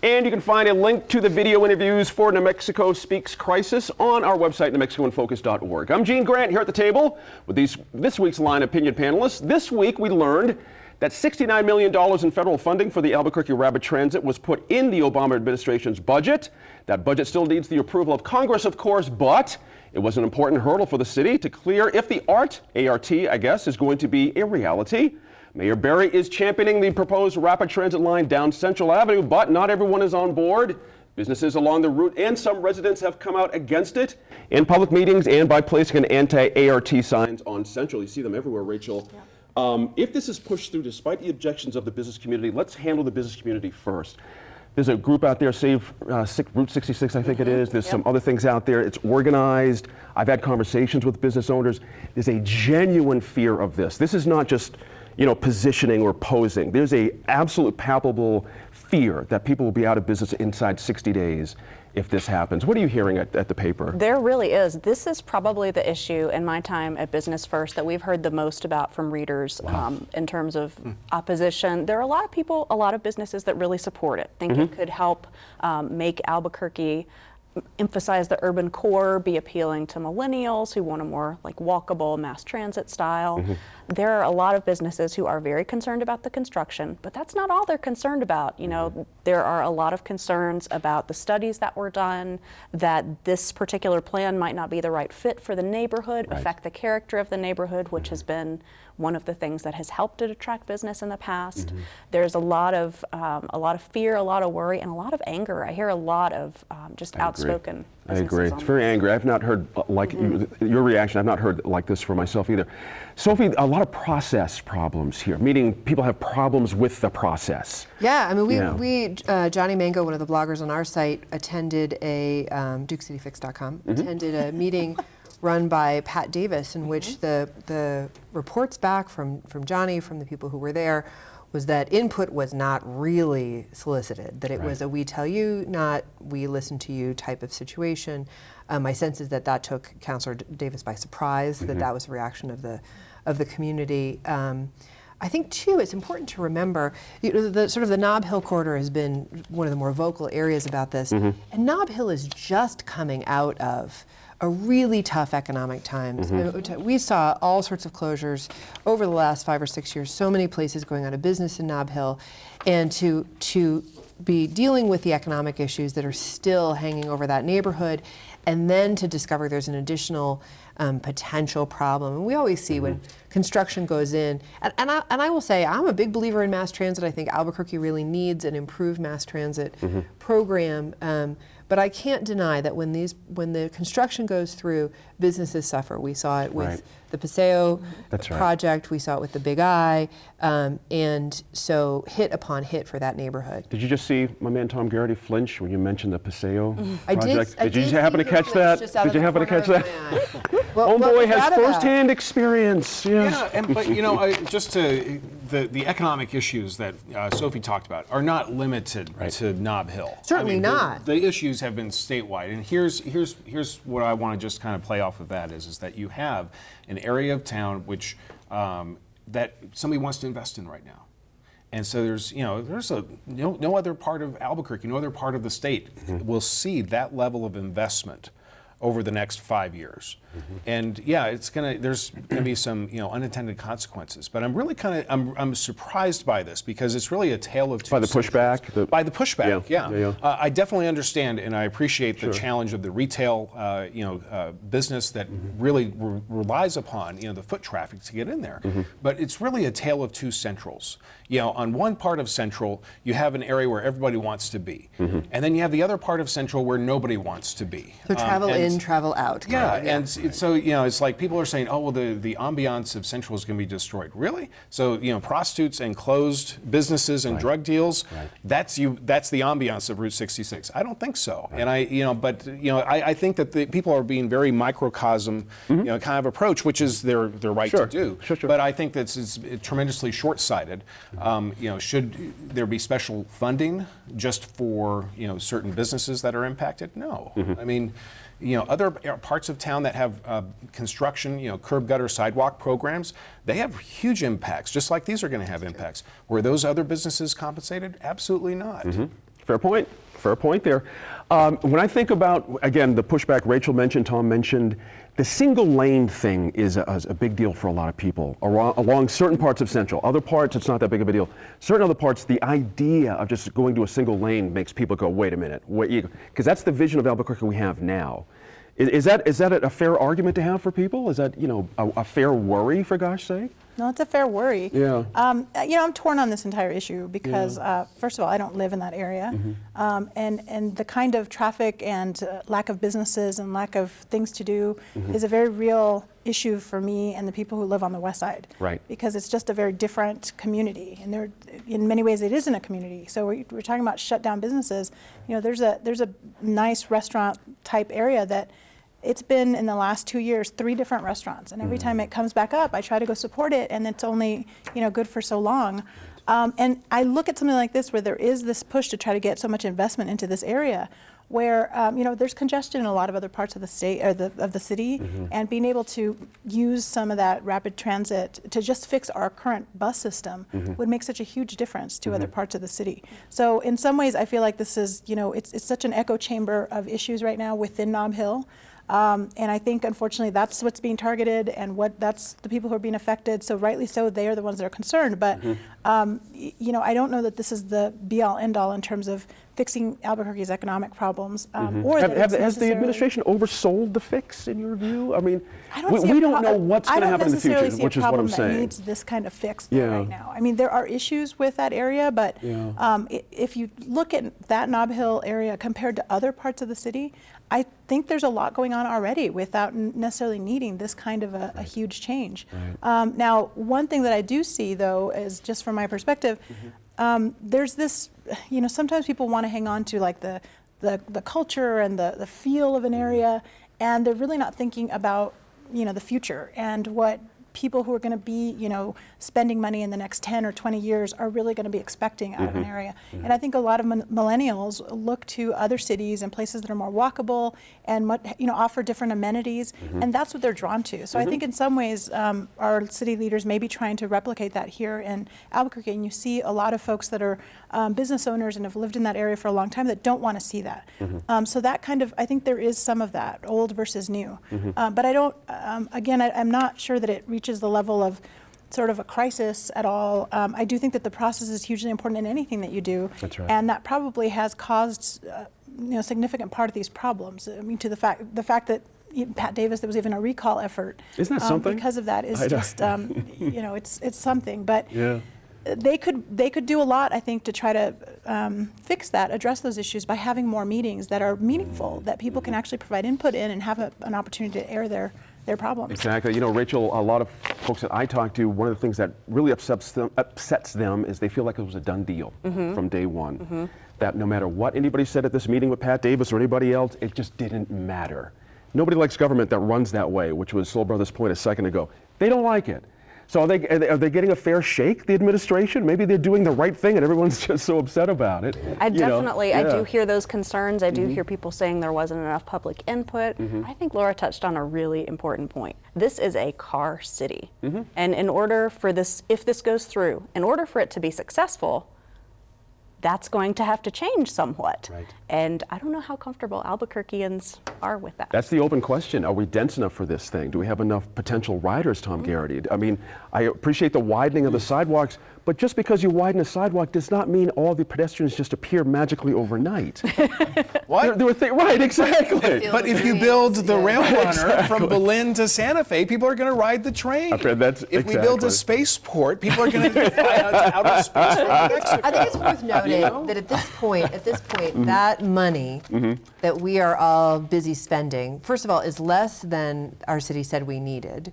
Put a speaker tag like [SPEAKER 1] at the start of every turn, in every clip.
[SPEAKER 1] And you can find a link to the video interviews for New Mexico Speaks Crisis on our website, newmexicoinfocus.org. I'm Gene Grant here at the table with this week's Line Opinion panelists. This week we learned that $69 million in federal funding for the Albuquerque Rapid Transit was put in the Obama administration's budget. That budget still needs the approval of Congress, of course, but it was an important hurdle for the city to clear if the ART, I guess, is going to be a reality. Mayor Berry is championing the proposed rapid transit line down Central Avenue, but not everyone is on board. Businesses along the route and some residents have come out against it in public meetings and by placing an anti-ART signs on Central. You see them everywhere, Rachel. Yeah. If this is pushed through despite the objections of the business community, let's handle the business community first. There's a group out there, Save Route 66, I think it is. There's some other things out there. It's organized. I've had conversations with business owners. There's a genuine fear of this. This is not just positioning or posing. There's a absolute palpable fear that people will be out of business inside 60 days if this happens. What are you hearing at the paper? There really is. This is probably the issue in my time at Business First that we've heard the most about from readers. Wow. In terms of opposition. There are a lot of people, a lot of businesses that really support it, think it could help make Albuquerque emphasize the urban core, be appealing to millennials who want a more walkable mass transit style. There are a lot of businesses who are very concerned about the construction, but that's not all they're concerned about. There are a lot of concerns about the studies that were done, that this particular plan might not be the right fit for the neighborhood, affect the character of the neighborhood, which has been one of the things that has helped it attract business in the past. There's a lot of fear, a lot of worry, and a lot of anger. I hear a lot of just outspoken businesses. I agree. It's very angry. I've not heard your reaction. I've not heard like this for myself either. Sophie, a lot of process problems here, meaning people have problems with the process. Yeah, I mean, we Johnny Mango, one of the bloggers on our site, attended a DukeCityFix.com, attended a meeting run by Pat Davis, in which the reports back from Johnny, from the people who were there, was that input was not really solicited, that it was a we tell you, not we listen to you type of situation. My sense is that took Councilor Davis by surprise, that was a reaction of the community. I think too, it's important to remember, the Nob Hill corridor has been one of the more vocal areas about this, and Nob Hill is just coming out of a really tough economic times. We saw all sorts of closures over the last 5 or 6 years, so many places going out of business in Nob Hill, and to be dealing with the economic issues that are still hanging over that neighborhood, and then to discover there's an additional potential problem. And we always see when construction goes in, and I will say, I'm a big believer in mass transit. I think Albuquerque really needs an improved mass transit program. But I can't deny that when the construction goes through, businesses suffer. We saw it with the Paseo project. We saw it with the Big I, and so hit upon hit for that neighborhood. Did you just see my man Tom Garrity flinch when you mentioned the Paseo project? Did you happen to catch that? Did you happen to catch that? Homeboy has firsthand experience. Yes.
[SPEAKER 2] Yeah, but just to the economic issues that Sophie talked about are not limited to Nob Hill.
[SPEAKER 3] Certainly not.
[SPEAKER 2] The issues have been statewide, and here's what I want to just kind of play off of that is that you have an area of town which that somebody wants to invest in right now. And so there's no other part of Albuquerque, no other part of the state will see that level of investment over the next 5 years. And there's gonna be some unintended consequences. But I'm really I'm surprised by this because it's really a tale of two.
[SPEAKER 1] By the pushback?
[SPEAKER 2] By the pushback, I definitely understand and I appreciate the challenge of the retail business that really relies upon the foot traffic to get in there. But it's really a tale of two centrals. On one part of Central, you have an area where everybody wants to be. And then you have the other part of Central where nobody wants to be.
[SPEAKER 3] So travel in, travel out.
[SPEAKER 2] And so it's like people are saying, oh, well, the ambiance of Central is going to be destroyed. Really? So, prostitutes and closed businesses and drug deals, that's the ambiance of Route 66. I don't think so. And I think that the people are being very microcosm, kind of approach, which is their right to do. But I think that's tremendously short-sighted. Should there be special funding just for certain businesses that are impacted? No. I mean, other parts of town that have construction, curb gutter sidewalk programs, they have huge impacts, just like these are going to have impacts. Were those other businesses compensated? Absolutely not.
[SPEAKER 1] Fair point. Fair point there. When I think about, again, the pushback Rachel mentioned, Tom mentioned, the single lane thing is a big deal for a lot of people along certain parts of Central. Other parts, it's not that big of a deal. Certain other parts, the idea of just going to a single lane makes people go, wait a minute, because that's the vision of Albuquerque we have now. Is that a fair argument to have for people? Is that, a fair worry, for gosh sake?
[SPEAKER 4] No, it's a fair worry.
[SPEAKER 1] Yeah.
[SPEAKER 4] I'm torn on this entire issue because, first of all, I don't live in that area, and the kind of traffic and lack of businesses and lack of things to do is a very real issue for me and the people who live on the west side.
[SPEAKER 1] Right.
[SPEAKER 4] Because it's just a very different community, and in many ways it isn't a community. So we're talking about shut down businesses. There's a nice restaurant type area that. It's been in the last 2 years, 3 different restaurants, and every time it comes back up, I try to go support it, and it's only good for so long. And I look at something like this where there is this push to try to get so much investment into this area, where there's congestion in a lot of other parts of the state or of the city, and being able to use some of that rapid transit to just fix our current bus system would make such a huge difference to other parts of the city. So in some ways, I feel like this is it's such an echo chamber of issues right now within Nob Hill. And I think, unfortunately, that's what's being targeted, and that's the people who are being affected. So rightly so, they are the ones that are concerned. But, I don't know that this is the be-all, end-all in terms of fixing Albuquerque's economic problems. Or that it's
[SPEAKER 1] has the administration oversold the fix, in your view? I mean,
[SPEAKER 4] I don't
[SPEAKER 1] we don't know what's going to happen in the future,
[SPEAKER 4] necessarily
[SPEAKER 1] which is what I'm
[SPEAKER 4] see a problem that
[SPEAKER 1] saying.
[SPEAKER 4] needs this kind of fix right now. I mean, there are issues with that area, but if you look at that Nob Hill area compared to other parts of the city, I think there's a lot going on already without necessarily needing this kind of a huge change. Right. Now, one thing that I do see, though, is just from my perspective, there's this, sometimes people want to hang on to like the culture and the feel of an area, and they're really not thinking about, the future and what people who are going to be, spending money in the next 10 or 20 years are really going to be expecting out of an area. And I think a lot of millennials look to other cities and places that are more walkable and offer different amenities, and that's what they're drawn to. So I think in some ways our city leaders may be trying to replicate that here in Albuquerque, and you see a lot of folks that are business owners and have lived in that area for a long time that don't want to see that. So that kind of, I think there is some of that, old versus new. But I don't, again, I'm not sure that it reaches the level of sort of a crisis at all. I do think that the process is hugely important in anything that you do.
[SPEAKER 1] That's right.
[SPEAKER 4] And that probably has caused a significant part of these problems. I mean, to the fact that Pat Davis, there was even a recall effort.
[SPEAKER 1] Isn't that something?
[SPEAKER 4] Because of that is just, it's something. But
[SPEAKER 1] Yeah.
[SPEAKER 4] they could do a lot, I think, to try to fix that, address those issues by having more meetings that are meaningful, that people can actually provide input in and have an opportunity to air their problems.
[SPEAKER 1] Exactly. Rachel, a lot of folks that I talk to, one of the things that really upsets them is they feel like it was a done deal from day one. That no matter what anybody said at this meeting with Pat Davis or anybody else, it just didn't matter. Nobody likes government that runs that way, which was Soul Brothers' point a second ago. They don't like it. So are they getting a fair shake, the administration? Maybe they're doing the right thing and everyone's just so upset about it.
[SPEAKER 5] I do hear those concerns. I do hear people saying there wasn't enough public input. I think Laura touched on a really important point. This is a car city. And in order for this, if this goes through, in order for it to be successful, that's going to have to change somewhat.
[SPEAKER 1] Right.
[SPEAKER 5] And I don't know how comfortable Albuquerqueans are with that.
[SPEAKER 1] That's the open question. Are we dense enough for this thing? Do we have enough potential riders, Tom Garrity? I mean, I appreciate the widening of the sidewalks, but just because you widen a sidewalk does not mean all the pedestrians just appear magically overnight.
[SPEAKER 2] What?
[SPEAKER 1] Right, exactly.
[SPEAKER 2] But if you build the rail runner from Berlin to Santa Fe, people are going to ride the train. If we build a spaceport, people are going to fly out to outer space from Mexico.
[SPEAKER 3] I think it's worth noting that at this point, that money that we are all busy spending, first of all, is less than our city said we needed.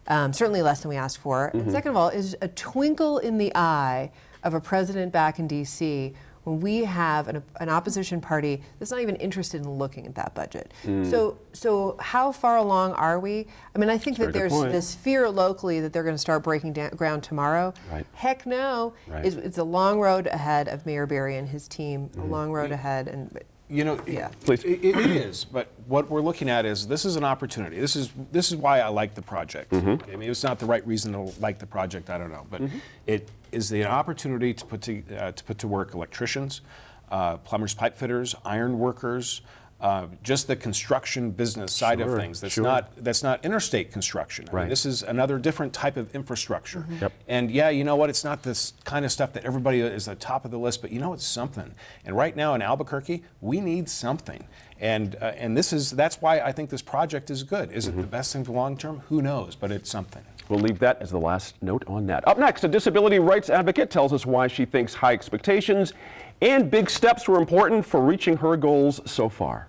[SPEAKER 3] Certainly less than we asked for. And second of all, is a twinkle in the eye of a president back in D.C. when we have an opposition party that's not even interested in looking at that budget. So how far along are we? I mean, I think that there's this fear locally that they're going to start breaking ground tomorrow.
[SPEAKER 1] Right.
[SPEAKER 3] Heck no.
[SPEAKER 1] Right.
[SPEAKER 3] It's a long road ahead of Mayor Berry and his team, a long road ahead. And yeah.
[SPEAKER 1] Please.
[SPEAKER 2] It is, but what we're looking at is this is an opportunity. This is why I like the project. I mean, it's not the right reason to like the project, I don't know, but it is the opportunity to put to work electricians, plumbers, pipe fitters, iron workers, just the construction business side of things. That's not interstate construction. I mean, this is another different type of infrastructure. And yeah, you know what? It's not this kind of stuff that everybody is at the top of the list, but you know, it's something. And right now in Albuquerque, we need something. And that's why I think this project is good. Is it the best thing for long term? Who knows? But it's something.
[SPEAKER 1] We'll leave that as the last note on that. Up next, a disability rights advocate tells us why she thinks high expectations and big steps were important for reaching her goals so far.